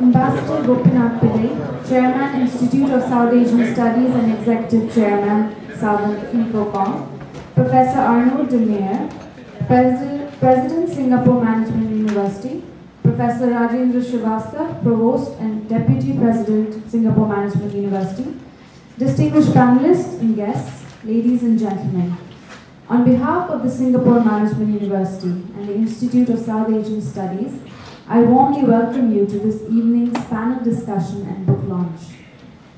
Ambassador Gopinath Pillai, Chairman, Institute of South Asian Studies and Executive Chairman, Southern Infocom, Professor Arnold de Meyer, President, Singapore Management University, Professor Rajendra Srivastava, Provost and Deputy President, Singapore Management University, distinguished panelists and guests, ladies and gentlemen. On behalf of the Singapore Management University and the Institute of South Asian Studies, I warmly welcome you to this evening's panel discussion and book launch.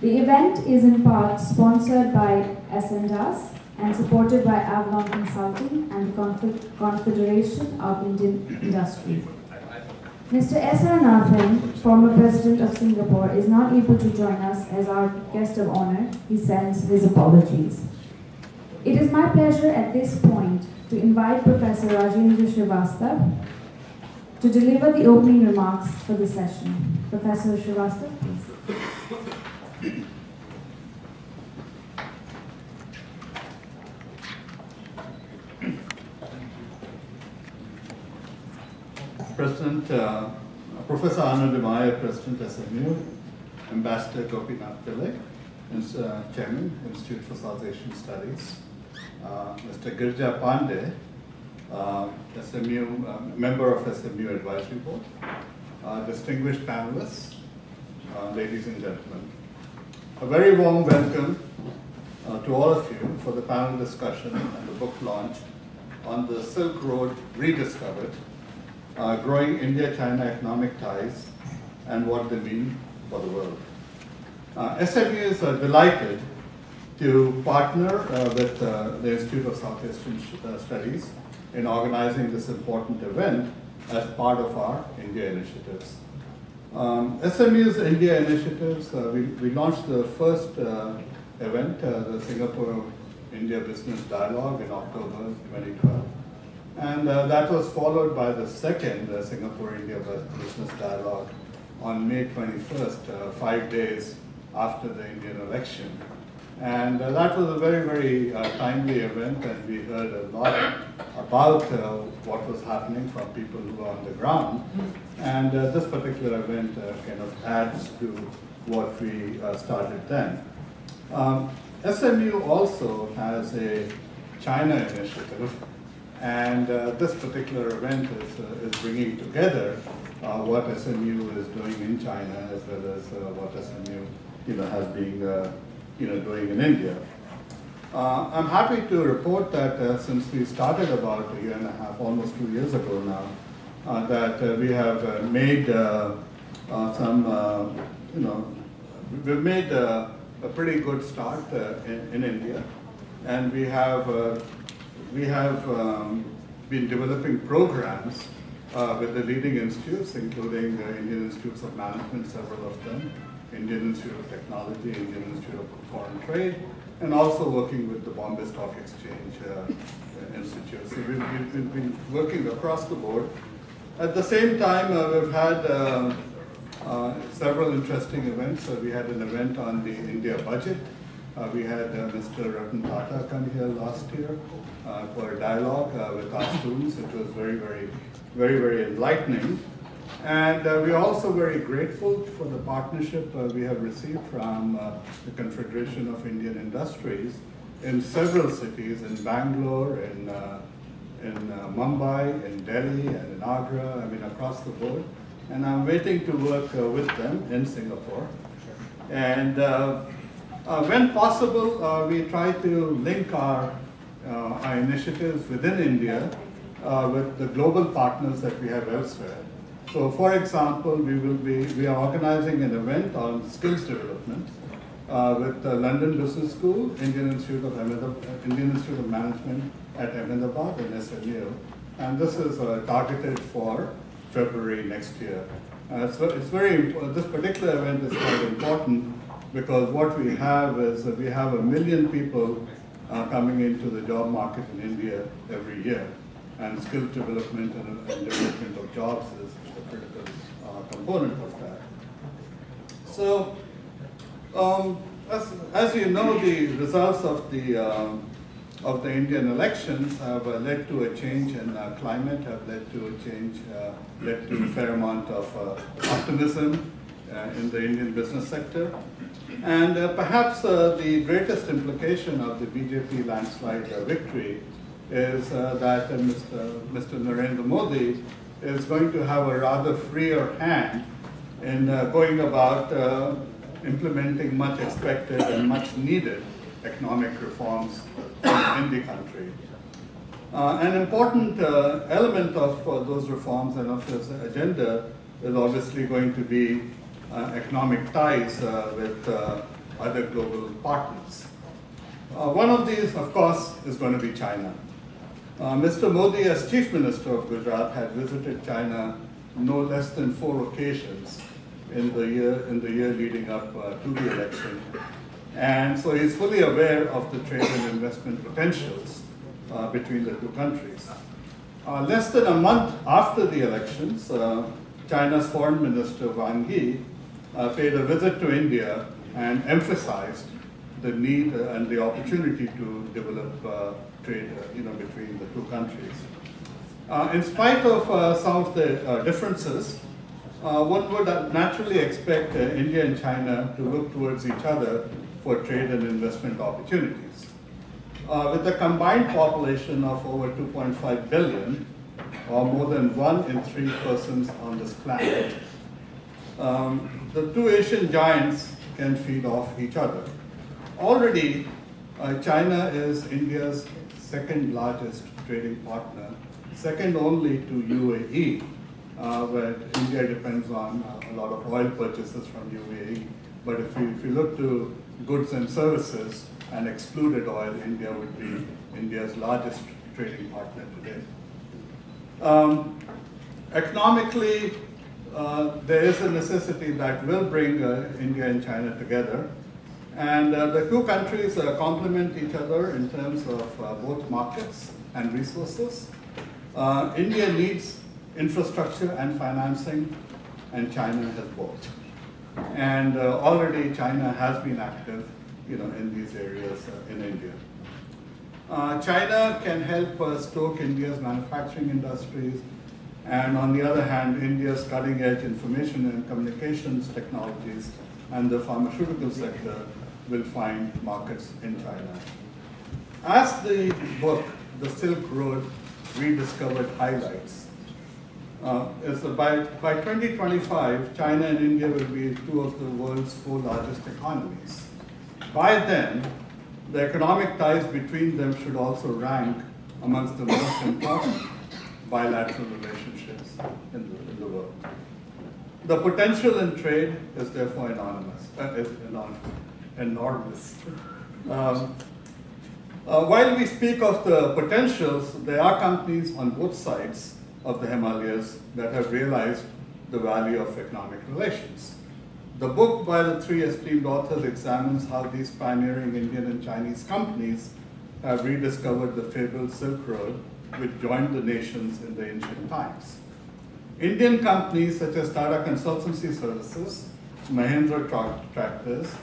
The event is in part sponsored by SNDAS and supported by Avalon Consulting and the Confederation of Indian Industry. Mr. S.R. Nathan, former President of Singapore, is not able to join us as our guest of honor. He sends his apologies. It is my pleasure at this point to invite Professor Rajendra Srivastava to deliver the opening remarks for the session. Professor Srivastava, please. President, Professor Arnold de Meyer, President SMU, Ambassador Gopinath Pillai, Chairman, Institute for South Asian Studies, Mr. Girja Pandey, SMU, member of SMU Advisory Board, distinguished panelists, ladies and gentlemen. A very warm welcome to all of you for the panel discussion and the book launch on the Silk Road Rediscovered, Growing India-China Economic Ties and What They Mean for the World. SMU is delighted to partner with the Institute of South Asian Studies in organizing this important event as part of our India initiatives. SMU's India initiatives, we launched the first event, the Singapore India Business Dialogue in October 2012. And that was followed by the second Singapore-India Business Dialogue on May 21st, 5 days after the Indian election. And that was a very, very timely event, and we heard a lot about what was happening from people who were on the ground. And this particular event kind of adds to what we started then. SMU also has a China initiative. And this particular event is bringing together what SMU is doing in China as well as what SMU has been doing in India. I'm happy to report that since we started about a year and a half, almost 2 years ago now, that we have made we've made a pretty good start in India, and we have been developing programs with the leading institutes, including the Indian Institutes of Management, several of them, Indian Institute of Technology, Indian Institute of Foreign Trade, and also working with the Bombay Stock Exchange Institute. So we've been working across the board. At the same time, we've had several interesting events. We had an event on the India budget. We had Mr. Ratan Tata come here last year for a dialogue with our students. It was very enlightening. And we're also very grateful for the partnership we have received from the Confederation of Indian Industries in several cities, in Bangalore, in Mumbai, in Delhi, and in Agra, I mean across the board. And I'm waiting to work with them in Singapore. And when possible, we try to link our initiatives within India with the global partners that we have elsewhere. So, for example, we are organizing an event on skills development with the London Business School, Indian Institute of Management at Ahmedabad and SMU, and this is targeted for February next year. So it's very this particular event is quite important because what we have is we have 1 million people coming into the job market in India every year, and skill development and development of jobs is a critical component of that. So, as you know, the results of the Indian elections have led to a change in climate, have led to a change, led to a fair amount of optimism in the Indian business sector. And perhaps the greatest implication of the BJP landslide victory is that Mr. Narendra Modi is going to have a rather freer hand in going about implementing much expected and much needed economic reforms in the country. An important element of those reforms and of his agenda is obviously going to be economic ties with other global partners. One of these, of course, is going to be China. Mr. Modi, as Chief Minister of Gujarat, had visited China no less than 4 occasions in the year leading up to the election. And so he's fully aware of the trade and investment potentials between the two countries. Less than a month after the elections, China's Foreign Minister Wang Yi paid a visit to India and emphasized the need and the opportunity to develop trade between the two countries. In spite of some of the differences, one would naturally expect India and China to look towards each other for trade and investment opportunities. With a combined population of over 2.5 billion, or more than 1 in 3 persons on this planet, the two Asian giants can feed off each other. Already, China is India's second largest trading partner, second only to UAE, where India depends on a lot of oil purchases from UAE. But if you look to goods and services and excluded oil, India would be India's largest trading partner today. Economically, there is a necessity that will bring India and China together. And the two countries complement each other in terms of both markets and resources. India needs infrastructure and financing, and China has both. And already China has been active in these areas in India. China can help stoke India's manufacturing industries, and on the other hand, India's cutting-edge information and communications technologies and the pharmaceutical sector will find markets in China. As the book, The Silk Road Rediscovered highlights, is that by 2025, China and India will be 2 of the world's 4 largest economies. By then, the economic ties between them should also rank amongst the most important bilateral relationships in the world. The potential in trade is therefore enormous. While we speak of the potentials, there are companies on both sides of the Himalayas that have realized the value of economic relations. The book by the 3 esteemed authors examines how these pioneering Indian and Chinese companies have rediscovered the fabled Silk Road, which joined the nations in the ancient times. Indian companies such as Tata Consultancy Services, Mahindra Tractors,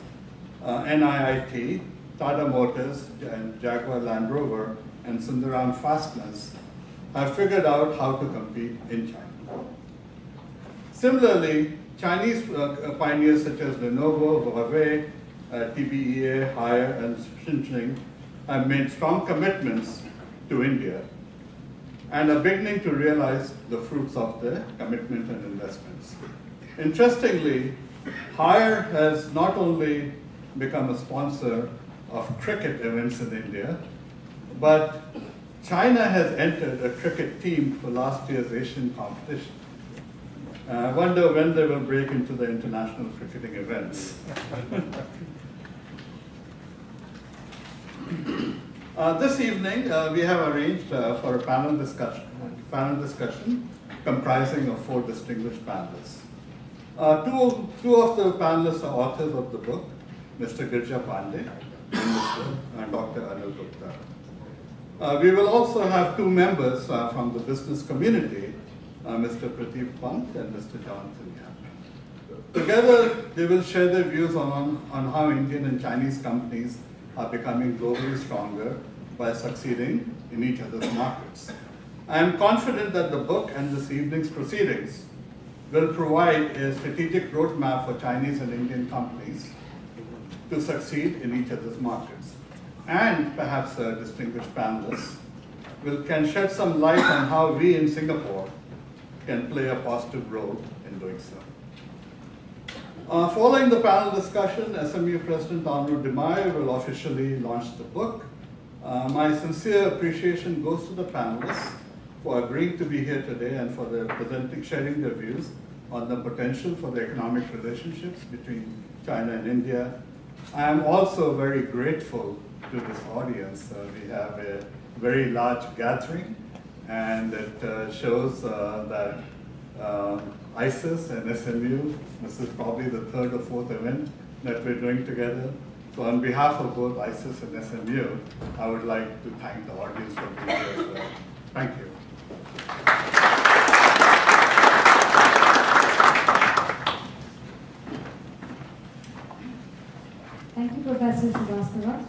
NIIT, Tata Motors, and Jaguar Land Rover, and Sundaram Fasteners have figured out how to compete in China. Similarly, Chinese pioneers such as Lenovo, Huawei, TBEA, Haier, and Xinjiang have made strong commitments to India and are beginning to realize the fruits of their commitment and investments. Interestingly, Haier has not only become a sponsor of cricket events in India, but China has entered a cricket team for last year's Asian competition. I wonder when they will break into the international cricketing events. This evening, we have arranged for a panel discussion comprising of 4 distinguished panelists. Two of the panelists are authors of the book, Mr. Girja Pandey and Dr. Anil Gupta. We will also have 2 members from the business community, Mr. Pradeep Pant and Mr. Jonathan Yap. Together, they will share their views on how Indian and Chinese companies are becoming globally stronger by succeeding in each other's markets. I am confident that the book and this evening's proceedings will provide a strategic roadmap for Chinese and Indian companies to succeed in each other's markets. And perhaps distinguished panelists can shed some light on how we in Singapore can play a positive role in doing so. Following the panel discussion, SMU President Arnold DeMaio will officially launch the book. My sincere appreciation goes to the panelists for agreeing to be here today and for sharing their views on the potential for the economic relationships between China and India. I am also very grateful to this audience. We have a very large gathering, and it shows that ISIS and SMU, this is probably the third or fourth event that we're doing together. So on behalf of both ISIS and SMU, I would like to thank the audience for being here as well. Thank you. Thank you, Professor Srivastava.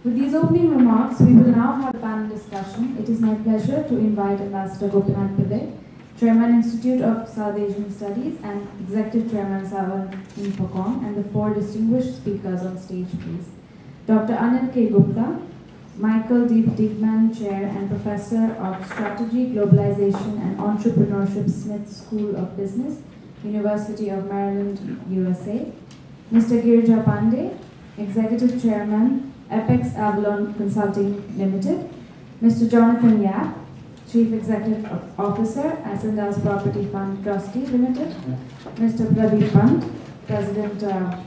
With these opening remarks, we will now have a panel discussion. It is my pleasure to invite Ambassador Gopinath Pillai, Chairman, Institute of South Asian Studies, and Executive Chairman, Southern Infocom, and the four distinguished speakers on stage, please. Dr. Anil K. Gupta, Michael D. Digman, Chair and Professor of Strategy, Globalization, and Entrepreneurship, Smith School of Business, University of Maryland, USA. Mr. Girija Pandey, Executive Chairman, Apex Avalon Consulting Limited. Mr. Jonathan Yap, Chief Executive Officer, Ascendas Property Fund Trustee Limited. Mr. Pradeep Pant, President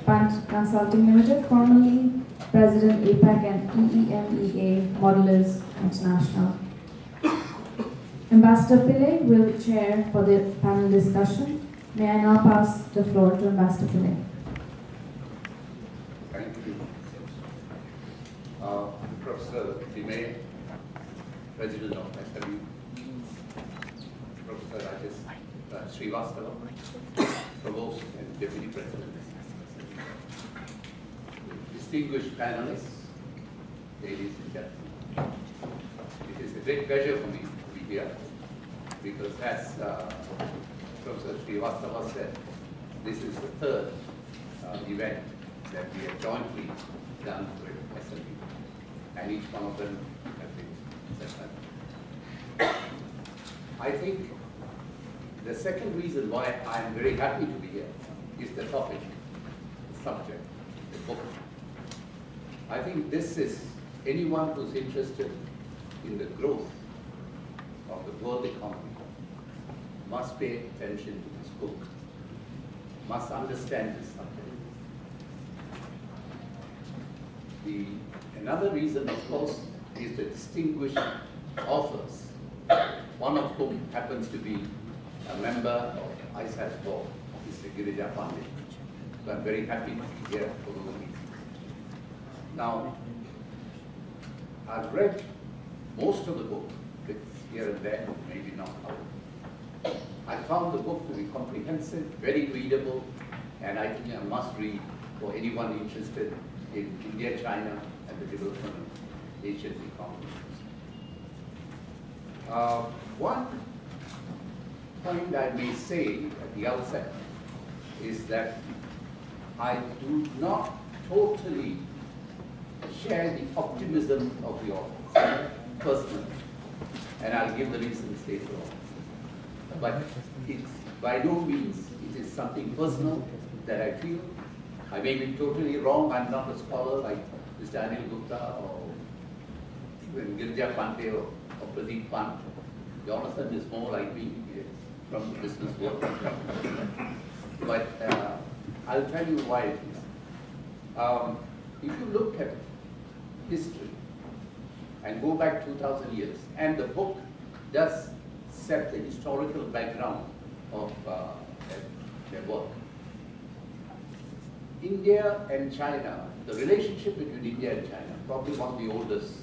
Pant Consulting Limited, formerly President APAC and EEMEA Modelers International. Ambassador Pillai will chair for the panel discussion. May I now pass the floor to Ambassador Pillai. Thank you. Professor DeMaio, President of SMU, Professor Rajesh Srivastava, Provost and Deputy President, distinguished panelists, ladies and gentlemen. It is a great pleasure for me to be here because, as Professor Srivastava said, this is the third event that we have jointly done with SMU, and each one of them has been successful. I think the second reason why I am very happy to be here is the topic, the subject, the book. I think this is anyone who's interested in the growth of the world economy must pay attention to this book, must understand this subject. Another reason, of course, is the distinguished authors, one of whom happens to be a member of ISA's board, Mr. Girija Pandey. So I'm very happy to be here for those reasons. Now, I've read most of the book, bits here and there, maybe not all. I found the book to be comprehensive, very readable, and I think a must read for anyone interested in India, China, and the development of Asian economies. One point I may say at the outset is that I do not totally share the optimism of the authors, personally, and I'll give the reasons later on. But it's by no means it is something personal that I feel. I may be totally wrong. I'm not a scholar like Mr. Anil Gupta or even Girija Pandey or Pradeep Pant. Jonathan is more like me, from the business world. But I'll tell you why it is. If you look at history and go back 2,000 years, and the book does set the historical background of their work. India and China, the relationship between India and China, probably one of the oldest.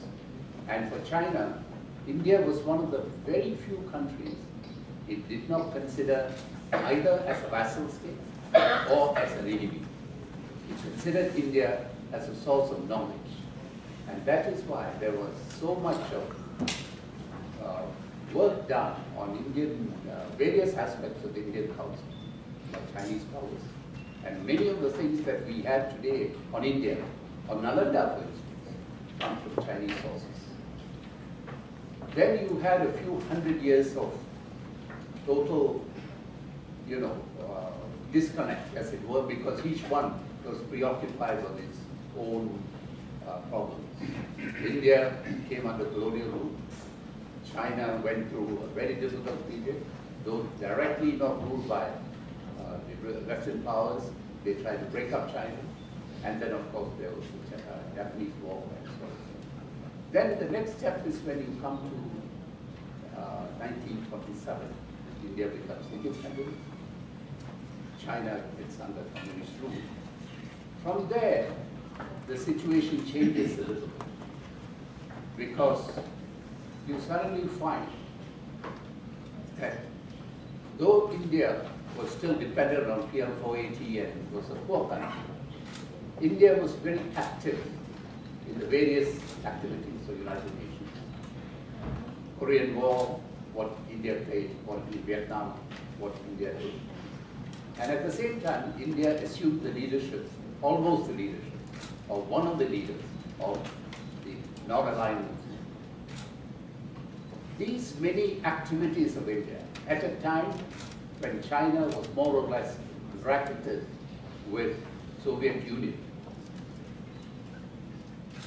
And for China, India was one of the very few countries it did not consider either as a vassal state or as an enemy. It considered India as a source of knowledge. And that is why there was so much of work done on Indian, various aspects of Indian culture. by Chinese powers. And many of the things that we have today on India, on Nalanda, for instance, come from Chinese sources. Then you had a few hundred years of total, disconnect, as it were, because each one was preoccupied with its own problems. India came under colonial rule. China went through a very difficult period, though directly not ruled by the Western powers. They tried to break up China. And then, of course, there was the Japanese War and so on. Then the next step is when you come to 1947. India becomes independent. China gets under communist rule. From there, the situation changes a little bit, because you suddenly find that though India was still dependent on PM 480 and was a poor country, India was very active in the various activities of United Nations. Korean War, what India played, what in Vietnam, what India did. And at the same time, India assumed the leadership, almost the leadership, or one of the leaders of the non-aligned movement. These many activities of India, at a time when China was more or less bracketed with Soviet Union,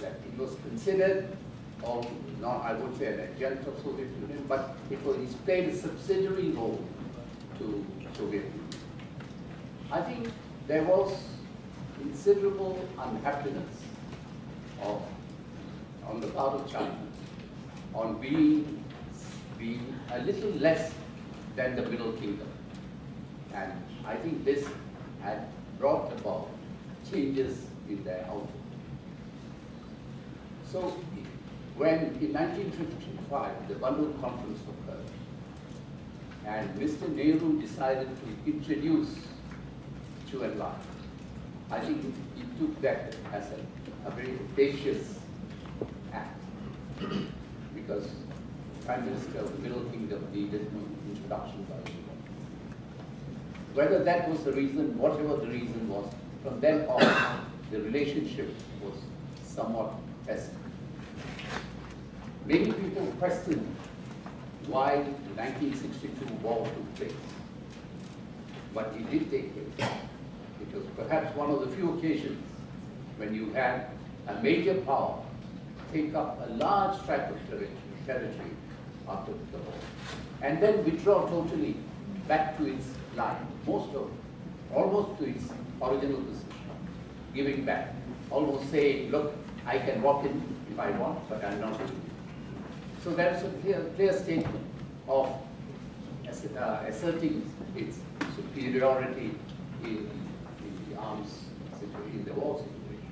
that it was considered, or not, I would say an adjunct of Soviet Union, but it played a subsidiary role to Soviet Union. I think there was considerable unhappiness on the part of China on being a little less than the Middle Kingdom. And I think this had brought about changes in their outlook. So when in 1955 the Bandung Conference occurred, and Mr. Nehru decided to introduce Chu and Lai, I think he took that as a very audacious act, because the Prime Minister of the Middle Kingdom needed no introduction by anyone. Whether that was the reason, whatever the reason was, from then on, the relationship was somewhat tested. Many people questioned why the 1962 war took place, but it did take place. It was perhaps one of the few occasions when you had a major power take up a large tract of territory after the war, and then withdraw totally back to its line, almost to its original position, giving back, almost saying, look, I can walk in if I want, but I'm not doing it. So that's a clear statement of asserting its superiority in the arms situation, in the war situation.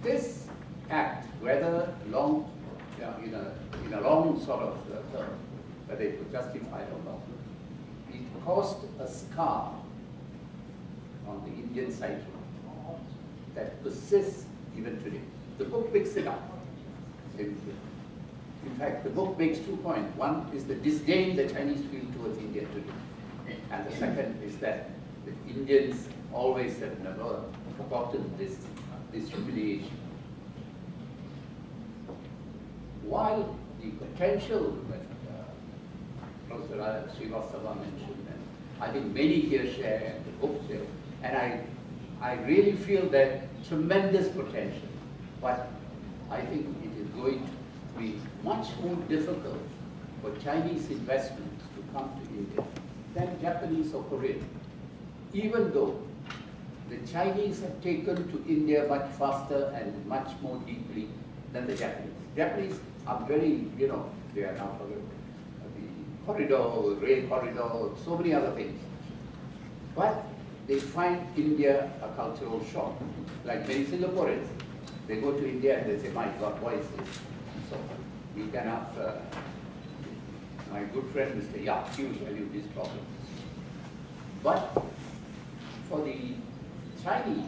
This act, whether long, in a long sort of term, whether it was justified or not, it caused a scar on the Indian psyche that persists even today. The book picks it up. In fact, the book makes 2 points. One is the disdain the Chinese feel towards India today. And the second is that the Indians always have never forgotten this humiliation. While the potential that Professor Srivastava mentioned, and I think many here share, and the book share, and I really feel that tremendous potential, but I think it is going to be much more difficult for Chinese investments to come to India than Japanese or Korean, even though the Chinese have taken to India much faster and much more deeply than the Japanese. Japanese are very, they are now the corridor, rail corridor, so many other things. But they find India a cultural shock. Like many Singaporeans, they go to India and they say, my God, what is this? So we can ask my good friend Mr. Yap, he will tell you this problem. But for the Chinese,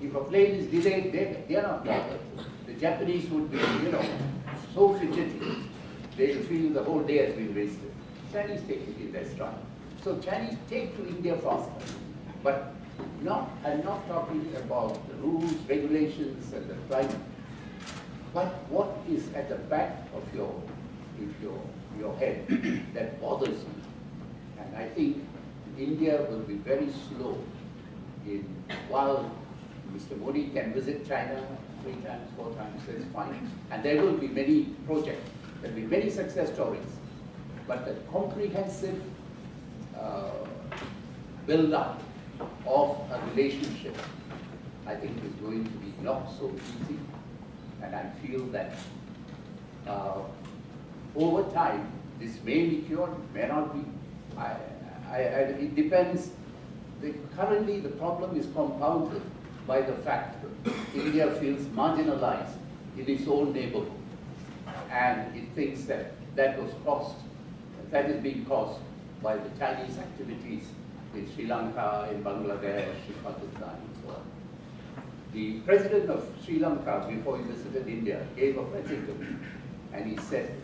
if a plane is delayed, they are not bothered. The Japanese would be, so fidgety, they feel the whole day has been wasted. Chinese take it in their stride. So Chinese take to India faster. But I'm not talking about the rules, regulations, and the climate. But what is at the back of your head that bothers you? And I think India will be very slow while Mr. Modi can visit China 3 times, 4 times, that's fine. And there will be many projects, there will be many success stories. But the comprehensive build-up of a relationship, I think is going to be not so easy. And I feel that over time, this may be cured, may not be. It depends. Currently, the problem is compounded by the fact that India feels marginalized in its own neighborhood. And it thinks that that is being caused by the Chinese activities in Sri Lanka, in Bangladesh, in Pakistan, and so on. The president of Sri Lanka, before he visited India, gave a press interview, and he said,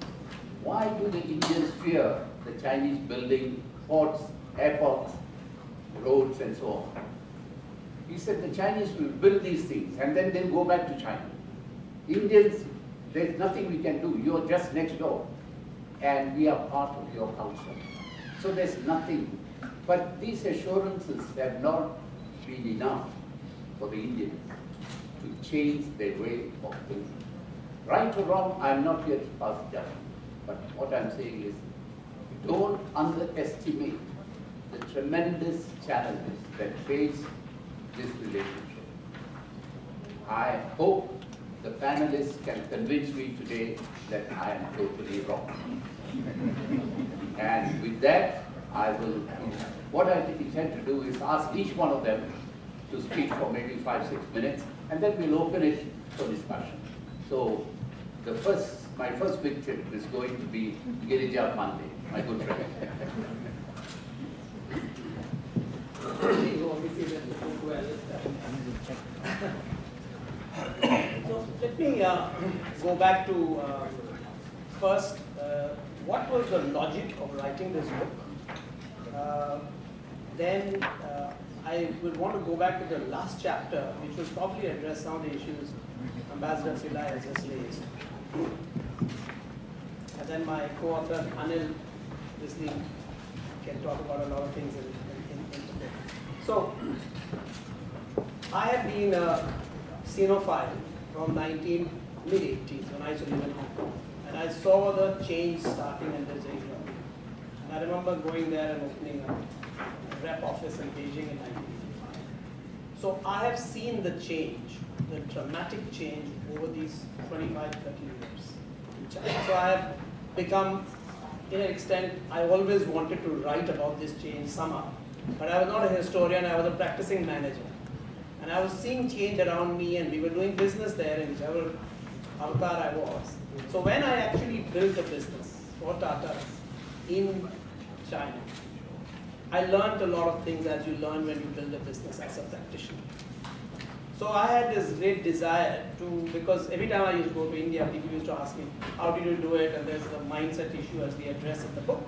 why do the Indians fear the Chinese building ports, airports, roads, and so on? He said the Chinese will build these things, and then they'll go back to China. Indians, there's nothing we can do. You're just next door, and we are part of your culture. So there's nothing. But these assurances have not been enough for the Indians to change their way of thinking. Right or wrong, I'm not here to pass judgment. But what I'm saying is, don't underestimate the tremendous challenges that face this relationship. I hope the panelists can convince me today that I am totally wrong. And with that, what I intend to do is ask each one of them to speak for maybe 5-6 minutes, and then we'll open it for discussion. So my first victim is going to be Girija Pandey, my good friend. So let me go back to first, what was the logic of writing this book? Then I would want to go back to the last chapter, which will probably address some of the issues Ambassador Silai has just raised. And then my co-author Anil obviously can talk about a lot of things in the book. So I have been a Sinophile from mid-80s when I used to live in Hong Kong. And I saw the change starting in this area. And I remember going there and opening a rep office in Beijing in 1985. So I have seen the change, the dramatic change over these 25, 30 years in China. So I have become, in an extent, I always wanted to write about this change somehow. But I was not a historian, I was a practicing manager. And I was seeing change around me, and we were doing business there in whichever avatar I was. So when I actually built a business for Tata in China, I learned a lot of things as you learn when you build a business as a practitioner. So I had this great desire to, because every time I used to go to India, people used to ask me, how did you do it? And there's the mindset issue as we address in the book.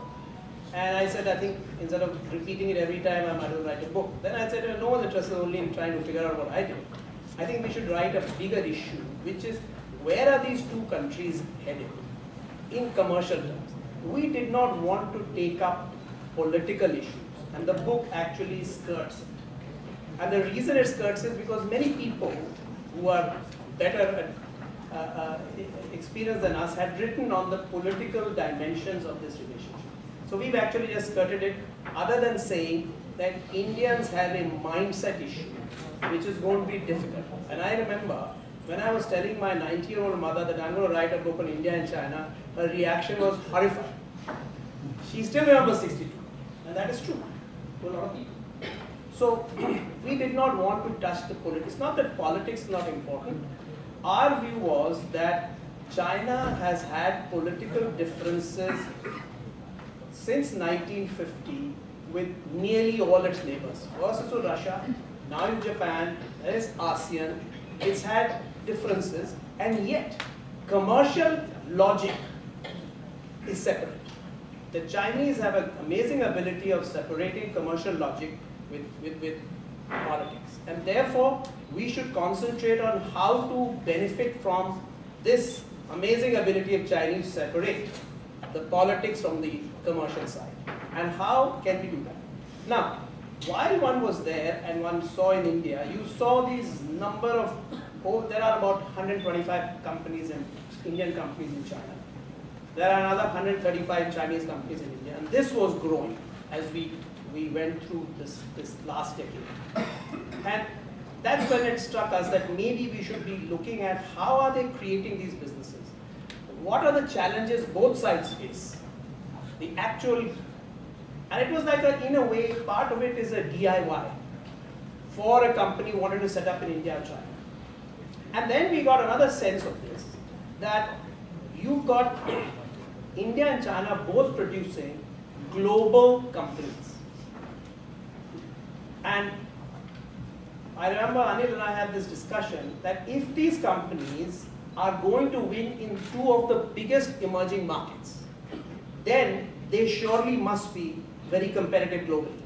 And I said, I think instead of repeating it every time, I might as well write a book. Then I said, no one's interested only in trying to figure out what I do. I think we should write a bigger issue, which is, where are these two countries headed in commercial terms? We did not want to take up political issues, and the book actually skirts it. And the reason it skirts is because many people who are better experienced than us had written on the political dimensions of this relationship. So we've actually just skirted it, other than saying that Indians have a mindset issue, which is going to be difficult. And I remember when I was telling my 90-year-old mother that I'm going to write a book on India and China, her reaction was horrified. She still remembers 62, and that is true to a lot of people. So we did not want to touch the politics. It's not that politics is not important. Our view was that China has had political differences since 1950 with nearly all its neighbors. First it was Russia, now it's Japan, there is ASEAN. It's had differences, and yet commercial logic is separate. the Chinese have an amazing ability of separating commercial logic with politics. And therefore, we should concentrate on how to benefit from this amazing ability of Chinese to separate the politics from the commercial side. And how can we do that? Now, while one was there and one saw in India, you saw these number of, there are about 125 companies and Indian companies in China. There are another 135 Chinese companies in India, and this was growing as we went through this last decade. And that's when it struck us that maybe we should be looking at how are they creating these businesses? What are the challenges both sides face? The actual, and it was like in a way, part of it is a DIY for a company who wanted to set up in India or China. And then we got another sense of this, that you've got India and China both producing global companies. And I remember Anil and I had this discussion that if these companies are going to win in two of the biggest emerging markets, then they surely must be very competitive globally.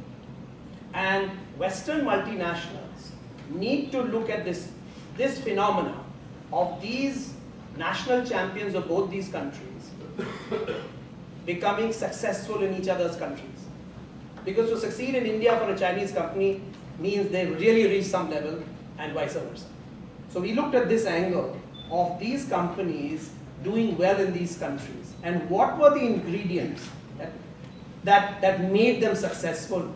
And Western multinationals need to look at this phenomena of these national champions of both these countries becoming successful in each other's countries. Because to succeed in India for a Chinese company means they really reach some level and vice versa. So we looked at this angle of these companies doing well in these countries and what were the ingredients that made them successful.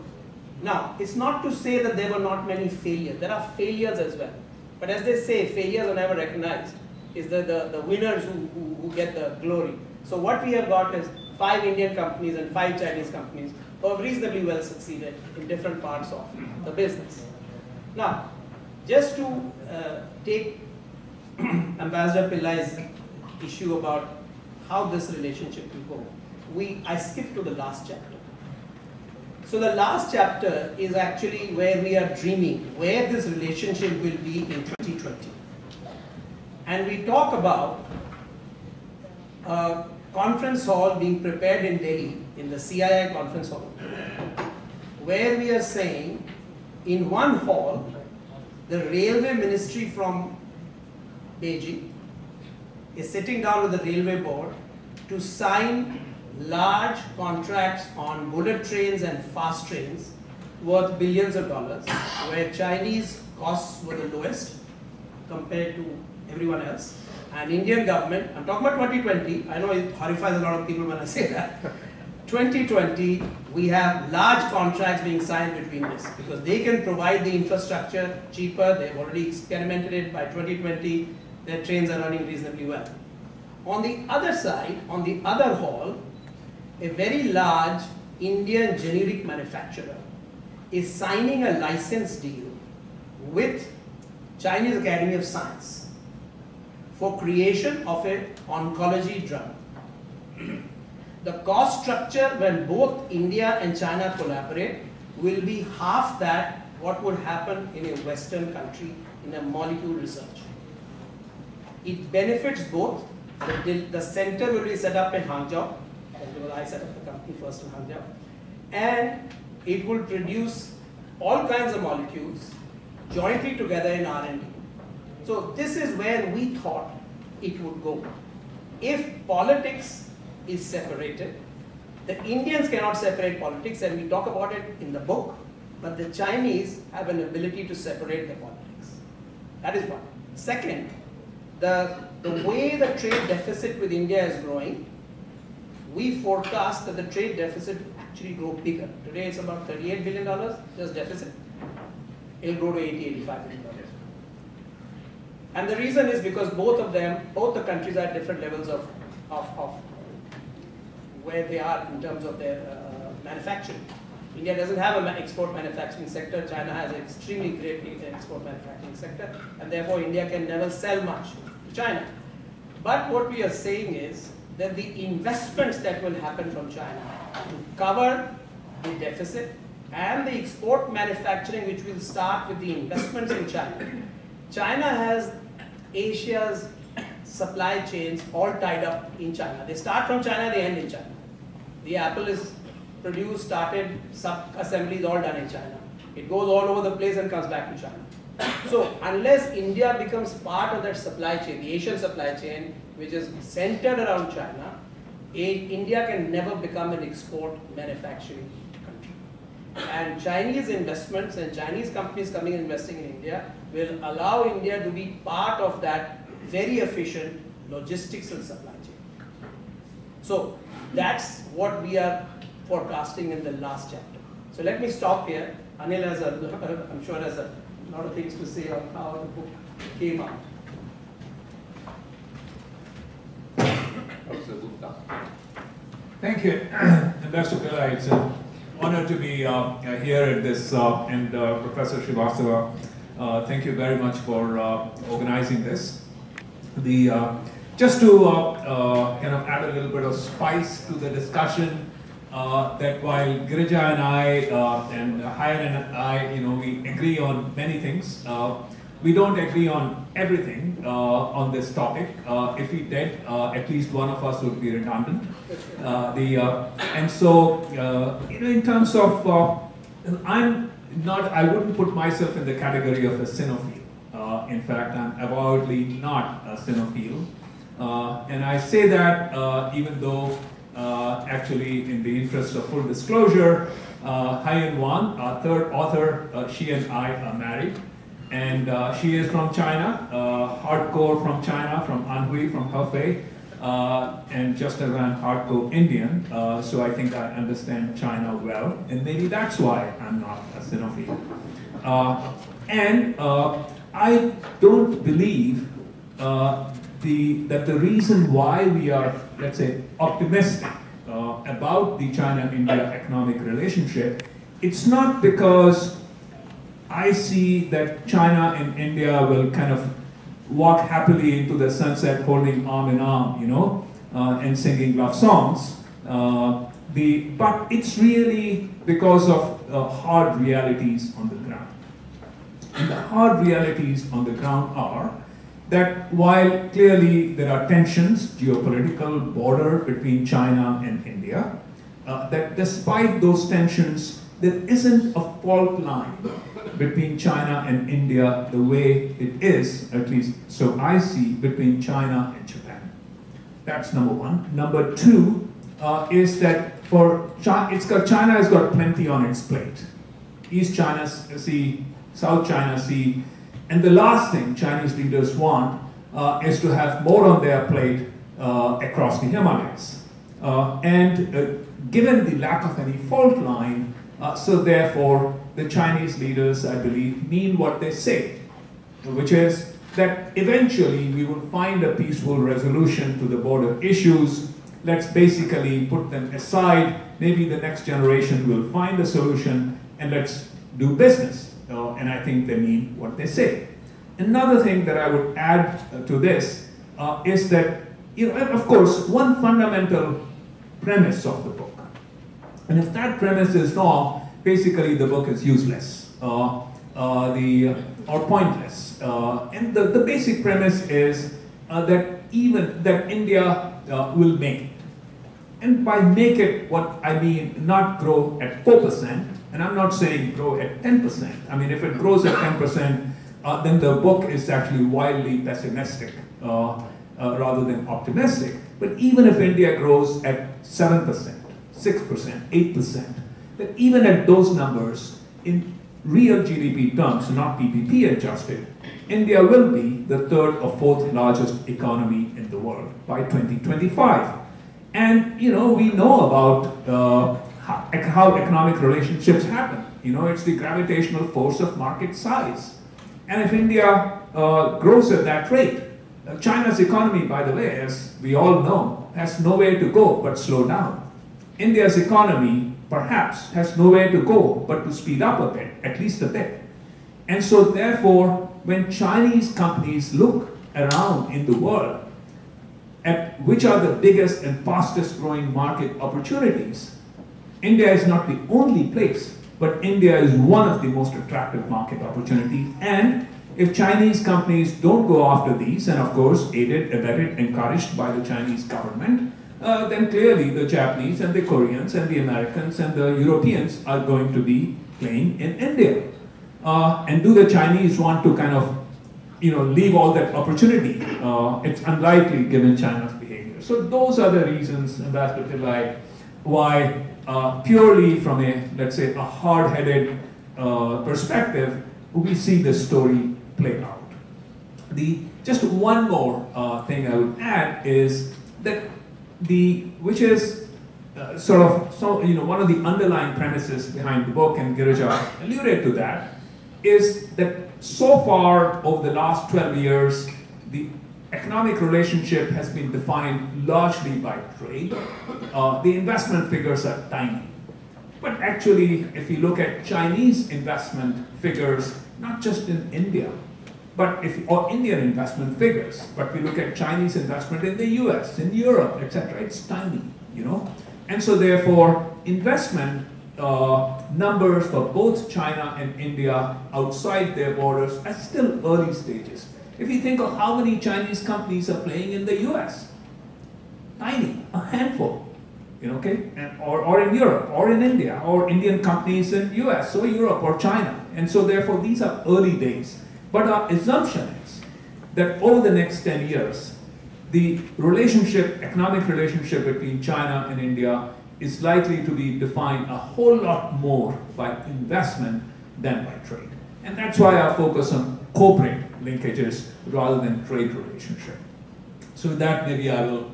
Now, it's not to say that there were not many failures. There are failures as well. But as they say, failures are never recognized. It's the winners who get the glory. So what we have got is 5 Indian companies and 5 Chinese companies who have reasonably well succeeded in different parts of the business. Now, just to take Ambassador Pillai's issue about how this relationship will go, I skipped to the last chapter. So the last chapter is actually where we are dreaming, where this relationship will be in 2020. And we talk about a conference hall being prepared in Delhi, in the CII conference hall, where we are saying in one hall, the railway ministry from Beijing is sitting down with the railway board to sign large contracts on bullet trains and fast trains worth billions of dollars, where Chinese costs were the lowest compared to everyone else. And Indian government, I'm talking about 2020, I know it horrifies a lot of people when I say that. 2020, we have large contracts being signed between this because they can provide the infrastructure cheaper. They've already experimented it. By 2020, their trains are running reasonably well. On the other side, on the other hall, a very large Indian generic manufacturer is signing a license deal with Chinese Academy of Science for creation of an oncology drug. The cost structure when both India and China collaborate will be half that what would happen in a Western country in a molecule research. It benefits both. The center will be set up in Hangzhou. I set up the company first in Hangzhou. And it will produce all kinds of molecules jointly together in R&D. So this is where we thought it would go. If politics is separated, the Indians cannot separate politics, and we talk about it in the book, but the Chinese have an ability to separate the politics. That is one. Second, the way the trade deficit with India is growing, we forecast that the trade deficit actually grow bigger. Today it's about $38 billion, just deficit. It'll grow to $80, $85 billion. And the reason is because both the countries are at different levels of where they are in terms of their manufacturing. India doesn't have an export manufacturing sector. China has an extremely great export manufacturing sector, and therefore India can never sell much to China. But what we are saying is that the investments that will happen from China to cover the deficit and the export manufacturing, which will start with the investments in China. China has Asia's supply chains all tied up in China. They start from China, they end in China. The apple is produced, started, sub-assembly is all done in China. It goes all over the place and comes back to China. So unless India becomes part of that supply chain, the Asian supply chain, which is centered around China, India can never become an export manufacturing country. And Chinese investments and Chinese companies coming and investing in India will allow India to be part of that very efficient logistics and supply chain. So that's what we are forecasting in the last chapter. So let me stop here. Anil has I'm sure has a lot of things to say on how the book came out. Thank you, Ambassador Pillai. It's an honor to be here at this, and Professor Srivastava, thank you very much for organizing this. Just to kind of add a little bit of spice to the discussion, that while Girija and I and Hayan and I, we agree on many things. We don't agree on everything on this topic. If we did, at least one of us would be redundant. And so, in terms of, I wouldn't put myself in the category of a Sinophile. In fact, I'm avowedly not a Sinophile. And I say that even though, actually, in the interest of full disclosure, Hayan Wang, our third author, she and I are married. And she is from China, hardcore from China, from Anhui, from Hefei, and just as I'm hardcore Indian, so I think I understand China well, and maybe that's why I'm not a Sinophile. I don't believe that the reason why we are, let's say, optimistic about the China-India economic relationship, it's not because I see that China and India will kind of walk happily into the sunset holding arm in arm, and singing love songs. But it's really because of hard realities on the ground. And the hard realities on the ground are that while clearly there are tensions, geopolitical border between China and India, that despite those tensions, there isn't a fault line between China and India the way it is, at least so I see, between China and Japan. That's number one. Number two is that for China has got plenty on its plate. East China Sea, South China Sea, and the last thing Chinese leaders want is to have more on their plate across the Himalayas. Given the lack of any fault line, so therefore, the Chinese leaders, I believe, mean what they say, which is that eventually we will find a peaceful resolution to the border issues. Let's basically put them aside. Maybe the next generation will find a solution, and let's do business. And I think they mean what they say. Another thing that I would add to this is that, of course, one fundamental premise of the book. And if that premise is wrong, basically the book is useless or pointless. And the basic premise is that India will make it. And by make it, what I mean, not grow at 4%, and I'm not saying grow at 10%. I mean, if it grows at 10%, then the book is actually wildly pessimistic rather than optimistic. But even if India grows at 7%, 6%, 8%, that even at those numbers, in real GDP terms, not PPP adjusted, India will be the third or fourth largest economy in the world by 2025. And we know about how economic relationships happen. It's the gravitational force of market size. And if India grows at that rate, China's economy, by the way, as we all know, has nowhere to go but slow down. India's economy, perhaps, has nowhere to go but to speed up a bit, at least a bit. And so therefore, when Chinese companies look around in the world at which are the biggest and fastest growing market opportunities, India is not the only place, but India is one of the most attractive market opportunities. And if Chinese companies don't go after these, and of course aided, abetted, encouraged by the Chinese government, then clearly the Japanese and the Koreans and the Americans and the Europeans are going to be playing in India. And do the Chinese want to kind of, leave all that opportunity? It's unlikely given China's behavior. So those are the reasons, Ambassador Pillai, why purely from a, let's say, a hard-headed perspective, we see this story play out. Just one more thing I would add is that which is one of the underlying premises behind the book, and Girija alluded to that, is that so far over the last 12 years, the economic relationship has been defined largely by trade. The investment figures are tiny. But actually, if you look at Chinese investment figures, not just in India, or Indian investment figures, but we look at Chinese investment in the US, in Europe, etc., it's tiny, And so therefore, investment numbers for both China and India outside their borders are still early stages. If you think of how many Chinese companies are playing in the US, tiny, a handful, or in Europe, or in India, or Indian companies in US, or Europe, or China. And so therefore, these are early days. But our assumption is that over the next 10 years, the economic relationship between China and India is likely to be defined a whole lot more by investment than by trade. And that's why our focus on corporate linkages rather than trade relationship. So with that, maybe I will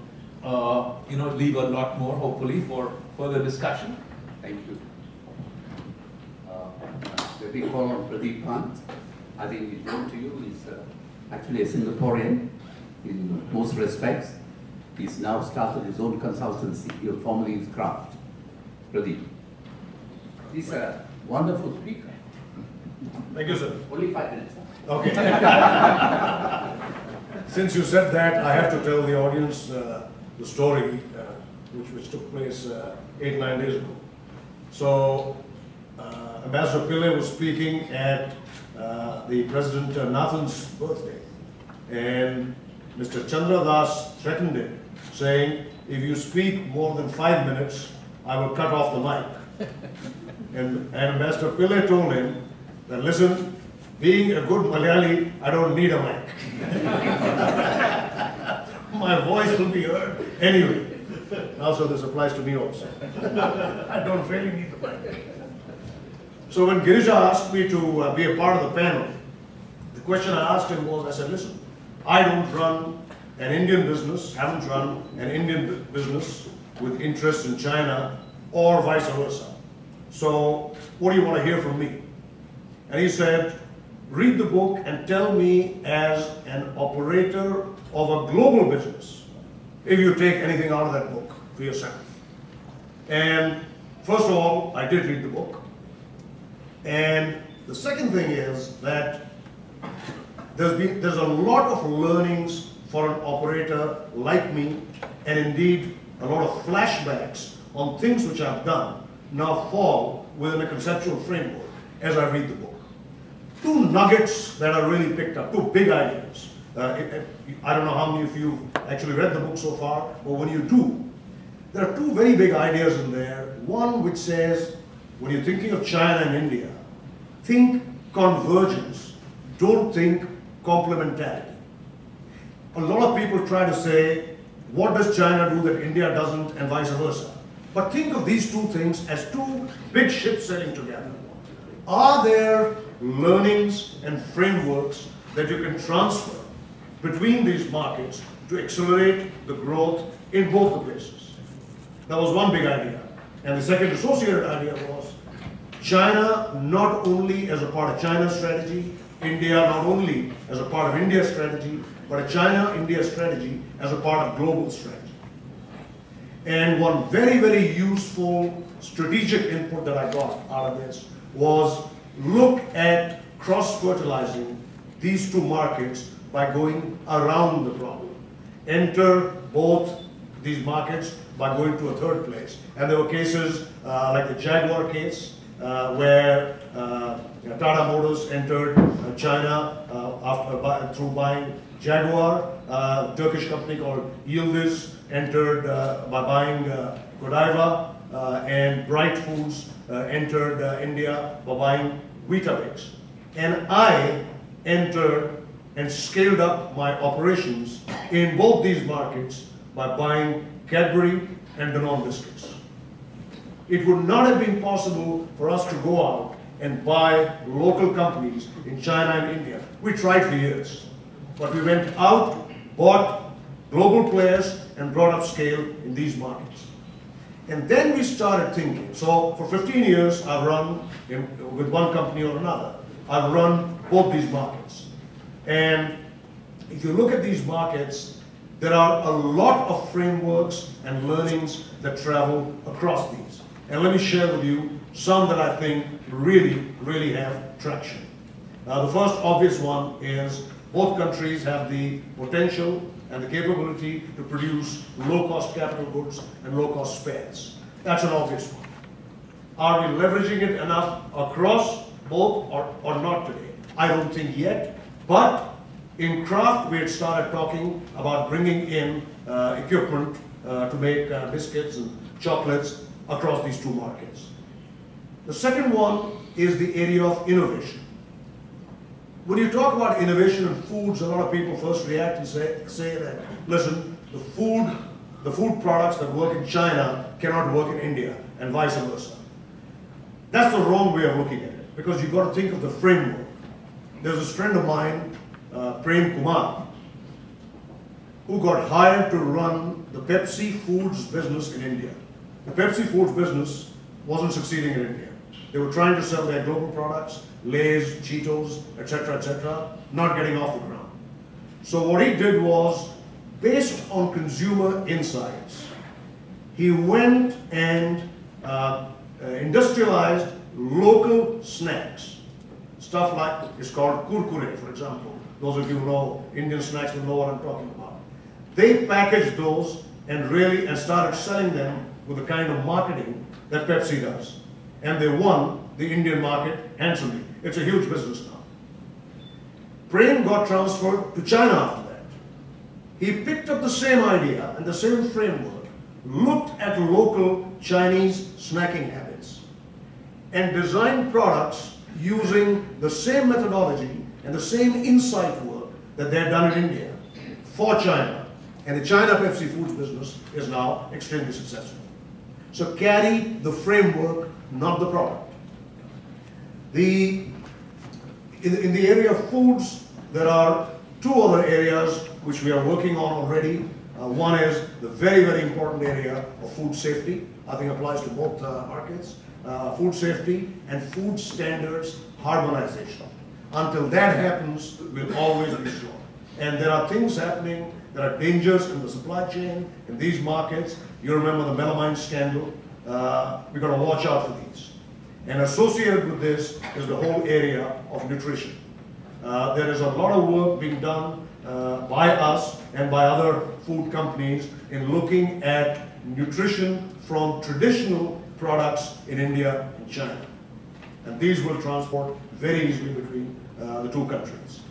leave a lot more, hopefully, for further discussion. Thank you. Let me call on Pradeep Pant. I think he's known to you. He's actually a Singaporean in most respects. He's now started his own consultancy. He was formerly his craft. Pradeep. He's a wonderful speaker. Thank you, sir. Only 5 minutes. Huh? Okay. Since you said that, I have to tell the audience the story which took place 8-9 days ago. So, Ambassador Pillai was speaking at the President Nathan's birthday, and Mr. Chandra Das threatened him, saying, if you speak more than 5 minutes, I will cut off the mic. And Ambassador Pillai told him that, listen, being a good Malayali, I don't need a mic. My voice will be heard anyway. Also, this applies to me also. I don't really need the mic. So when Girija asked me to be a part of the panel, the question I asked him was, I said, listen, I don't run an Indian business, haven't run an Indian business with interests in China or vice versa. So what do you want to hear from me? And he said, read the book and tell me as an operator of a global business, if you take anything out of that book for yourself. And first of all, I did read the book. And the second thing is that there's a lot of learnings for an operator like me, and indeed a lot of flashbacks on things which I've done now fall within a conceptual framework as I read the book. Two nuggets that are really picked up, two big ideas. I don't know how many of you actually read the book so far, but when you do, there are two very big ideas in there. One which says, when you're thinking of China and India, think convergence, don't think complementarity. A lot of people try to say, what does China do that India doesn't, and vice versa. But think of these two things as two big ships sailing together. Are there learnings and frameworks that you can transfer between these markets to accelerate the growth in both the places? That was one big idea. And the second associated idea was China not only as a part of China's strategy, India not only as a part of India's strategy, but a China-India strategy as a part of global strategy. And one very, very useful strategic input that I got out of this was look at cross-fertilizing these two markets by going around the problem. Enter both these markets by going to a third place. And there were cases like the Jaguar case where Tata Motors entered China through buying Jaguar. Turkish company called Yildiz entered by buying Godiva, and Bright Foods entered India by buying Weetabix. And I entered and scaled up my operations in both these markets by buying Cadbury and Danone biscuits. It would not have been possible for us to go out and buy local companies in China and India. We tried for years, but we went out, bought global players, and brought up scale in these markets. And then we started thinking. So for 15 years, I've run, with one company or another, I've run both these markets. And if you look at these markets, there are a lot of frameworks and learnings that travel across these. And let me share with you some that I think really have traction. The first obvious one is both countries have the potential and the capability to produce low-cost capital goods and low-cost spares. That's an obvious one. Are we leveraging it enough across both or not today? I don't think yet, but in craft we had started talking about bringing in equipment to make biscuits and chocolates across these two markets. The second one is the area of innovation. When you talk about innovation in foods, a lot of people first react and say that, listen, the food products that work in China cannot work in India, and vice versa. That's the wrong way of looking at it, because you've got to think of the framework. There's this friend of mine, Prem Kumar, who got hired to run the Pepsi Foods business in India. The Pepsi Foods business wasn't succeeding in India. They were trying to sell their global products, Lay's, Cheetos, etc., not getting off the ground. So what he did was, based on consumer insights, he went and industrialized local snacks. Stuff like, it's called kurkure, for example. Those of you who know Indian snacks will know what I'm talking about. They packaged those and started selling them with the kind of marketing that Pepsi does. And they won the Indian market handsomely. It's a huge business now. Prem got transferred to China after that. He picked up the same idea and the same framework, looked at local Chinese snacking habits, and designed products using the same methodology and the same insight work that they had done in India for China. And the China Pepsi Foods business is now extremely successful. So carry the framework, not the product. In the area of foods, there are two other areas which we are working on already. One is the very important area of food safety. I think applies to both markets. Food safety and food standards harmonization. Until that happens, we'll always be slow. And there are things happening, there are dangers in the supply chain in these markets. You remember the melamine scandal. We've got to watch out for these. And associated with this is the whole area of nutrition. There is a lot of work being done by us and by other food companies in looking at nutrition from traditional products in India and China. And these will transport very easily between the two countries.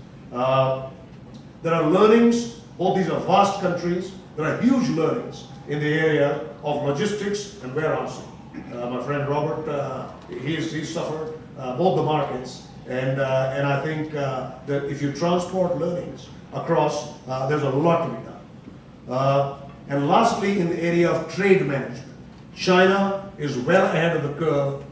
There are learnings. Both these are vast countries. There are huge learnings in the area of logistics and warehousing. My friend Robert, he's suffered both the markets, and I think that if you transport learnings across, there's a lot to be done. And lastly, in the area of trade management, China is well ahead of the curve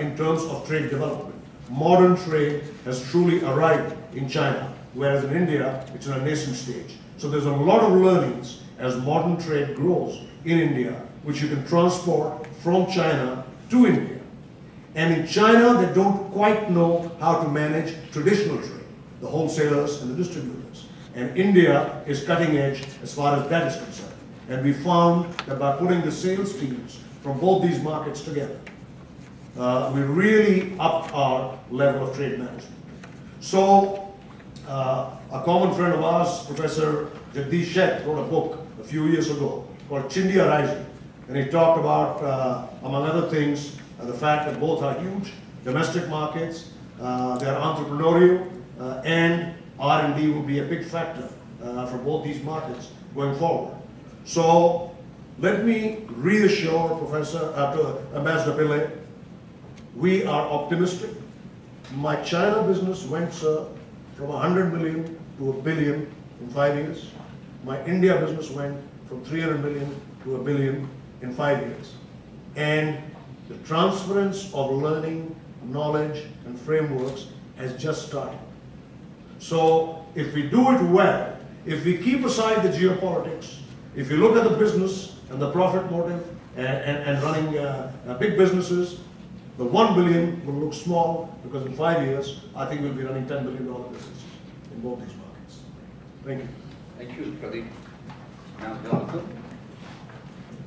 in terms of trade development. Modern trade has truly arrived in China, whereas in India, it's in a nascent stage. So there's a lot of learnings as modern trade grows in India, which you can transport from China to India. And in China, they don't quite know how to manage traditional trade, the wholesalers and the distributors. And India is cutting edge as far as that is concerned. And we found that by putting the sales teams from both these markets together, we really upped our level of trade management. So, a common friend of ours, Professor Jagdish Sheth, wrote a book a few years ago called IndiaChina Relations. And he talked about, among other things, the fact that both are huge domestic markets, they are entrepreneurial, and R&D will be a big factor for both these markets going forward. So let me reassure Ambassador Pillai, we are optimistic. My China business went, sir, from 100 million to $1 billion in 5 years. My India business went from 300 million to $1 billion in 5 years. And the transference of learning, knowledge, and frameworks has just started. So if we do it well, if we keep aside the geopolitics, if you look at the business and the profit motive and running big businesses, the $1 billion will look small, because in 5 years, I think we'll be running $10 billion businesses in both these markets. Thank you. Thank you, Pradeep. Now, Jonathan,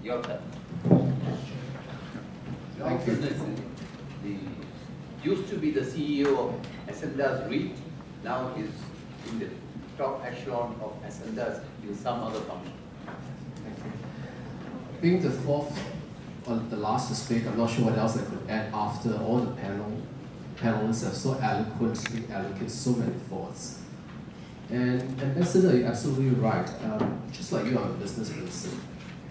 your turn. Jonathan used to be the CEO of Ascendas REIT, now is in the top echelon of Ascendas in some other function. Thank you. Being the fourth on the last to speak, I'm not sure what else I could add after all the panelists have so eloquently allocated so many thoughts. And Ambassador, you're absolutely right. Just like you, I'm a business person.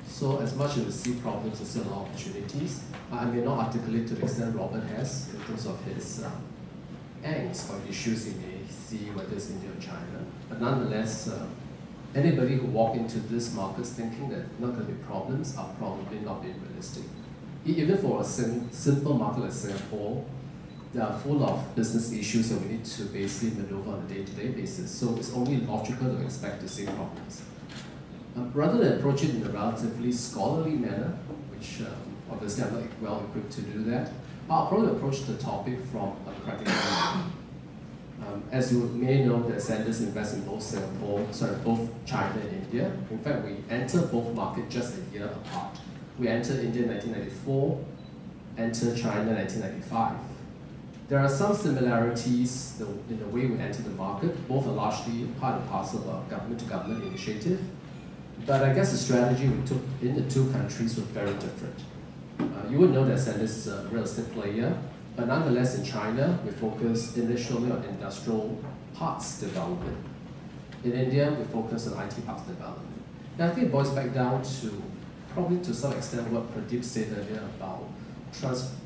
So as much as we see problems, there's still a lot of opportunities. I may not articulate to the extent Robert has in terms of his angst or issues he may see, whether it's India or China. But nonetheless, anybody who walk into this markets thinking that not going to be problems are probably not being realistic. Even for a simple market like Singapore, they are full of business issues that we need to basically maneuver on a day-to-day basis. So it's only logical to expect to see problems. Rather than approach it in a relatively scholarly manner, which obviously I'm not well equipped to do that, I'll probably approach the topic from a practical angle. As you may know, the Ascendas invest in both both China and India. In fact, we entered both markets just a year apart. We entered India in 1994, entered China in 1995. There are some similarities in the way we enter the market. Both are largely part and parcel of government-to-government initiative. But I guess the strategy we took in the two countries was very different. You would know that Ascendas is a real estate player, but nonetheless in China, we focus initially on industrial parks development. In India, we focus on IT parks development. And I think it boils back down to, probably to some extent, what Pradeep said earlier about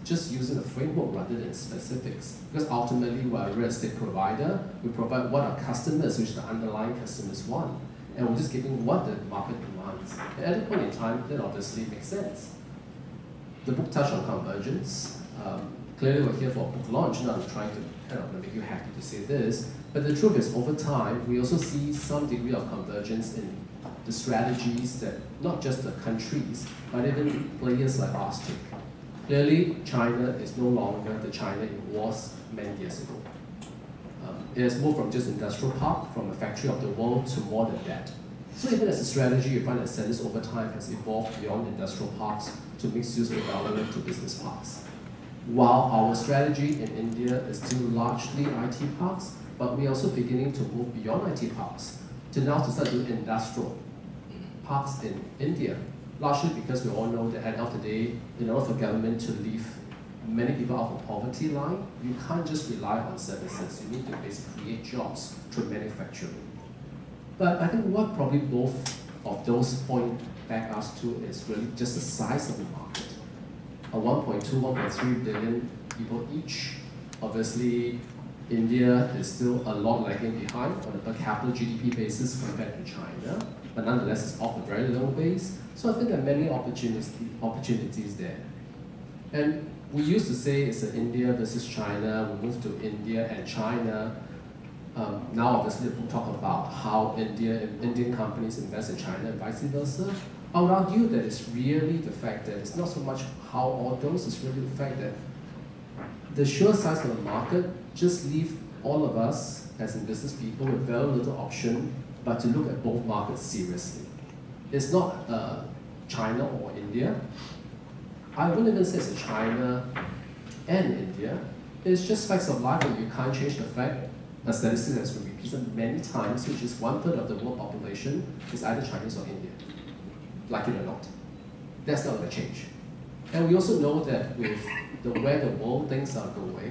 just using a framework rather than specifics. Because ultimately, we're a real estate provider, we provide what our customers, which the underlying customers want. And we're just giving what the market demands. And at that point in time, that obviously makes sense. The book touched on convergence. Clearly we're here for a book launch, not trying to kind of make you happy to say this, but the truth is over time, we also see some degree of convergence in the strategies that not just the countries, but even players like us take. Clearly, China is no longer the China it was many years ago. It has moved from just industrial park, from a factory of the world, to more than that. So even as a strategy, you find that Ascendas over time has evolved beyond industrial parks to mixed-use development to business parks. While our strategy in India is still largely IT parks, but we're also beginning to move beyond IT parks to now to start doing industrial parks in India, largely because we all know that at the end of the day, in order for government to leave many people out of the poverty line, you can't just rely on services. You need to basically create jobs through manufacturing. But I think what probably both of those point back us to is really just the size of the market. 1.2, 1.3 billion people each. Obviously, India is still a lot lagging behind on a per capita GDP basis compared to China, but nonetheless it's off a very low base. So I think there are many opportunities there. And we used to say it's an India versus China. We moved to India and China. Now obviously we'll talk about how Indian companies invest in China and vice versa. I would argue that it's really the fact that it's not so much how all those, it's really the fact that the sheer size of the market just leave all of us as in business people with very little option but to look at both markets seriously. It's not China or India. I wouldn't even say it's a China and India. It's just facts of life that you can't change the fact. A statistic that's been repeated many times, which is 1/3 of the world population is either Chinese or Indian. Like it or not. That's not going to change. And we also know that with where the world things are going,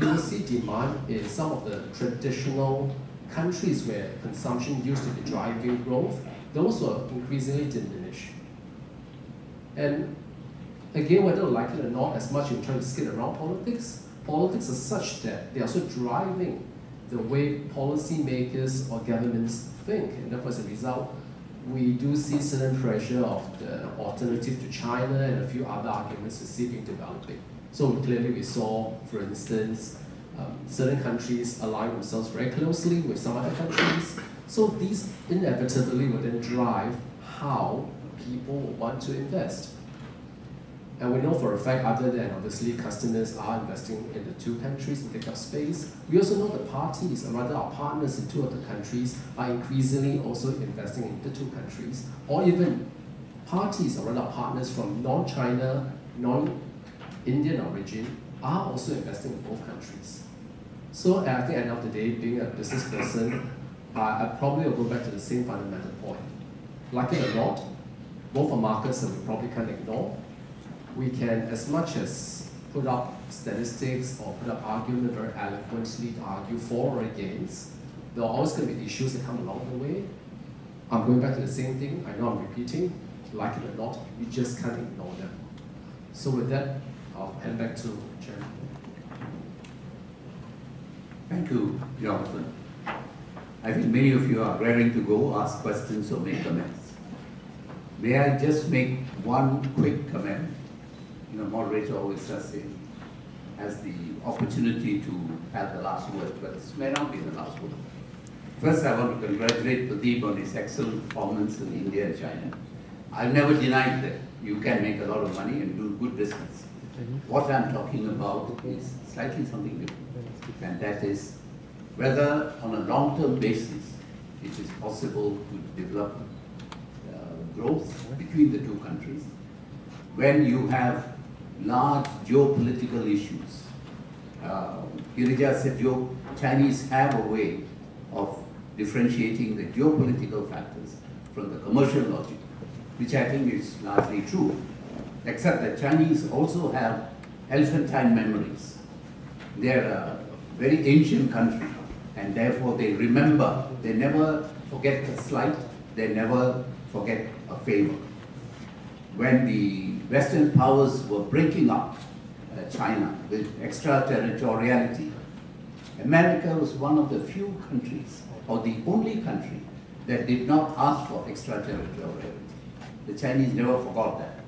you will see demand in some of the traditional countries where consumption used to be driving growth. Those will increasingly diminish. And again, whether you like it or not, as much as you try to skate around politics, politics is such that they are also driving the way policymakers or governments think. And therefore, as a result, we do see certain pressure of the alternative to China and a few other arguments we see being developing. So clearly we saw, for instance, certain countries align themselves very closely with some other countries. So these inevitably will then drive how people want to invest. And we know for a fact, other than obviously customers are investing in the two countries to take up space, we also know the parties, or rather our partners in two of the countries, are increasingly also investing in the two countries, or even parties, or rather partners from non-China, non-Indian origin, are also investing in both countries. So I think at the end of the day, being a business person, I probably will go back to the same fundamental point. Like it or not, both are markets that we probably can't ignore. We can, as much as put up statistics or put up argument very eloquently to argue for or against, there are always going to be issues that come along the way. I'm going back to the same thing. I know I'm repeating. Like it or not, you just can't ignore them. So with that, I'll hand back to Chairman. Thank you, Jonathan. I think many of you are raring to go, ask questions or make comments. May I just make one quick comment? You know, moderator always has the opportunity to have the last word, but this may not be the last word. First, I want to congratulate Pradeep on his excellent performance in India and China. I've never denied that you can make a lot of money and do good business. What I'm talking about is slightly something different, and that is whether on a long-term basis it is possible to develop growth between the two countries when you have large geopolitical issues. Girija said Chinese have a way of differentiating the geopolitical factors from the commercial logic, which I think is largely true, except that Chinese also have elephantine memories. They're a very ancient country, and therefore they remember, they never forget a slight, they never forget a favor. When the Western powers were breaking up China with extraterritoriality, America was one of the few countries, or the only country, that did not ask for extraterritoriality. The Chinese never forgot that.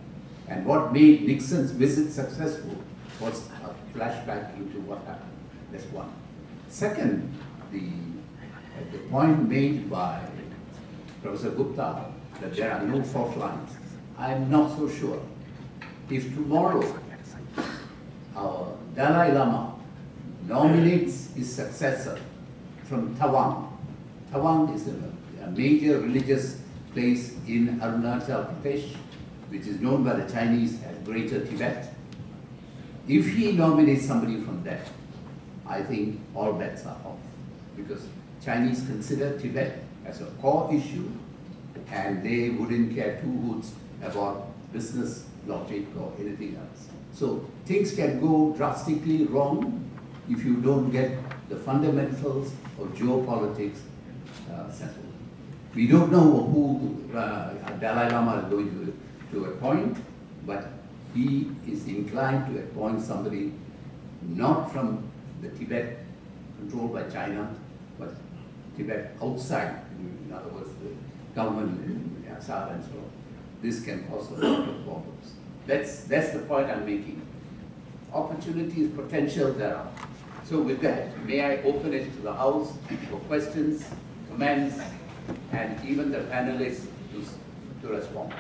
And what made Nixon's visit successful was a flashback into what happened. That's one. Second, the point made by Professor Gupta that there are no fault lines. I'm not so sure. If tomorrow our Dalai Lama nominates his successor from Tawang, Tawang is a major religious place in Arunachal Pradesh, which is known by the Chinese as Greater Tibet. If he nominates somebody from there, I think all bets are off, because Chinese consider Tibet as a core issue, and they wouldn't care two hoots about business logic or anything else. So things can go drastically wrong if you don't get the fundamentals of geopolitics settled. We don't know who Dalai Lama is going to appoint, but he is inclined to appoint somebody not from the Tibet controlled by China, but Tibet outside, in other words, the government in Assam and so on. This can cause a lot of problems. That's the point I'm making. Opportunities, potential there are. So with that, may I open it to the House for questions, comments, and even the panelists to respond.